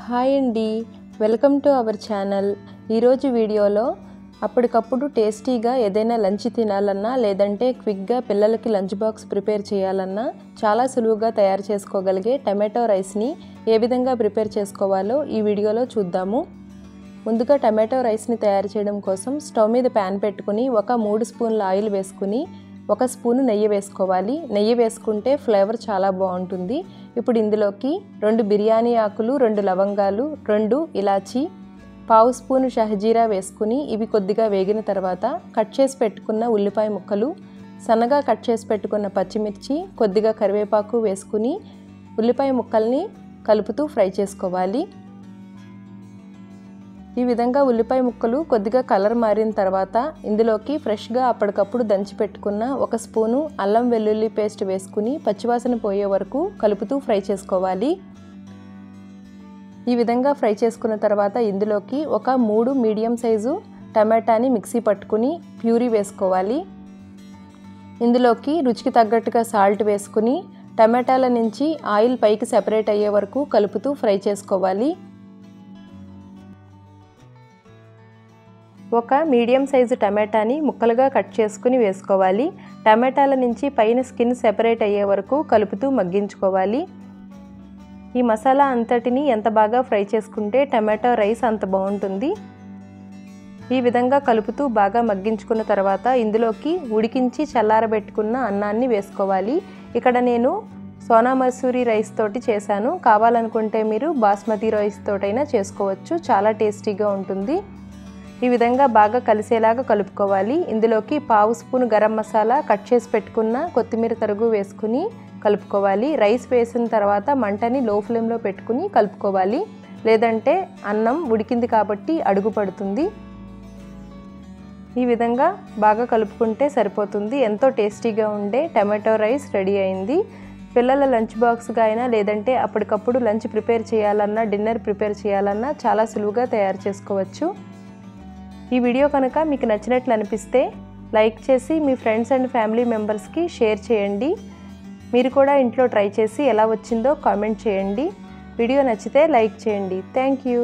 Hi అండి, welcome to our channel. ఈరోజు వీడియోలో అప్పటికప్పుడు టేస్టీగా ఏదైనా లంచ్ తినాలన్నా లేదంటే క్విక్గా పిల్లలకి లంచ్ బాక్స్ ప్రిపేర్ చేయాలన్నా చాలా సులువుగా తయారు చేసుకోగలిగే టమాటో రైస్ని ఏ విధంగా ప్రిపేర్ చేసుకోవాలో ఈ వీడియోలో చూద్దాము. ముందుగా టమాటో రైస్ని తయారు చేయడం కోసం స్టవ్ మీద ప్యాన్ పెట్టుకుని ఒక 3 స్పూన్ల ఆయిల్ వేసుకుని 1 స్పూను నెయ్యి వేసుకోవాలి. నెయ్యి వేసుకుంటే ఫ్లేవర్ చాలా బాగుంటుంది. ఇప్పుడు ఇందులోకి 2 బిర్యానీ ఆకులు, 2 లవంగాలు, 2 ఇలాచీ, 1/2 స్పూను షహజీరా వేసుకుని ఇవి కొద్దిగా వేగిన తర్వాత కట్ చేసి పెట్టుకున్న ఉల్లిపాయ ముక్కలు, సన్నగా కట్ చేసి పెట్టుకున్న పచ్చిమిర్చి, కొద్దిగా కరివేపాకు వేసుకుని ఉల్లిపాయ ముక్కల్ని కలుపుతూ ఫ్రై చేసుకోవాలి. ఈ విధంగా ఉల్లిపాయ ముక్కలు కొద్దిగా కలర్ మారిన తర్వాత ఇందులోకి ఫ్రెష్గా అప్పటికప్పుడు దంచి పెట్టుకున్న 1 స్పూను అల్లం వెల్లుల్లి పేస్ట్ వేసుకుని పచ్చివాసన పోయే వరకు కలుపుతూ ఫ్రై చేసుకోవాలి. ఈ విధంగా ఫ్రై చేసుకున్న తర్వాత ఇందులోకి ఒక 3 మీడియం సైజు టమాటాని మిక్సీ పట్టుకుని ప్యూరీ వేసుకోవాలి. ఇందులోకి రుచికి తగ్గట్టుగా సాల్ట్ వేసుకుని టమాటాల నుంచి ఆయిల్ పైకి సెపరేట్ అయ్యే వరకు కలుపుతూ ఫ్రై చేసుకోవాలి. ఒక మీడియం సైజు టమాటాని ముక్కలుగా కట్ చేసుకుని వేసుకోవాలి. టమాటాల నుంచి పైన స్కిన్ సెపరేట్ అయ్యే వరకు కలుపుతూ మగ్గించుకోవాలి. ఈ మసాలా అంతటిని ఎంత బాగా ఫ్రై చేసుకుంటే టమాటో రైస్ అంత బాగుంటుంది. ఈ విధంగా కలుపుతూ బాగా మగ్గించుకున్న తర్వాత ఇందులోకి ఉడికించి చల్లారబెట్టుకున్న అన్నాన్ని వేసుకోవాలి. ఇక్కడ నేను సోనా మసూరి రైస్ తోటి చేశాను. కావాలనుకుంటే మీరు బాస్మతి రైస్ తోటైనా చేసుకోవచ్చు. చాలా టేస్టీగా ఉంటుంది. ఈ విధంగా బాగా కలిసేలాగా కలుపుకోవాలి. ఇందులోకి 1/2 స్పూను గరం మసాలా, కట్ చేసి పెట్టుకున్న కొత్తిమీర తరుగు వేసుకుని కలుపుకోవాలి. రైస్ వేసిన తర్వాత మంటని లో ఫ్లేమ్లో పెట్టుకుని కలుపుకోవాలి, లేదంటే అన్నం ఉడికింది కాబట్టి అడుగు పడుతుంది. ఈ విధంగా బాగా కలుపుకుంటే సరిపోతుంది. ఎంతో టేస్టీగా ఉండే టమాటో రైస్ రెడీ అయింది. పిల్లల లంచ్ బాక్స్గా అయినా లేదంటే అప్పటికప్పుడు లంచ్ ప్రిపేర్ చేయాలన్నా డిన్నర్ ప్రిపేర్ చేయాలన్నా చాలా సులువుగా తయారు చేసుకోవచ్చు. ఈ వీడియో కనుక మీకు నచ్చినట్లు అనిపిస్తే లైక్ చేసి మీ ఫ్రెండ్స్ అండ్ ఫ్యామిలీ మెంబర్స్కి షేర్ చేయండి. మీరు కూడా ఇంట్లో ట్రై చేసి ఎలా వచ్చిందో కామెంట్ చేయండి. వీడియో నచ్చితే లైక్ చేయండి. Thank you.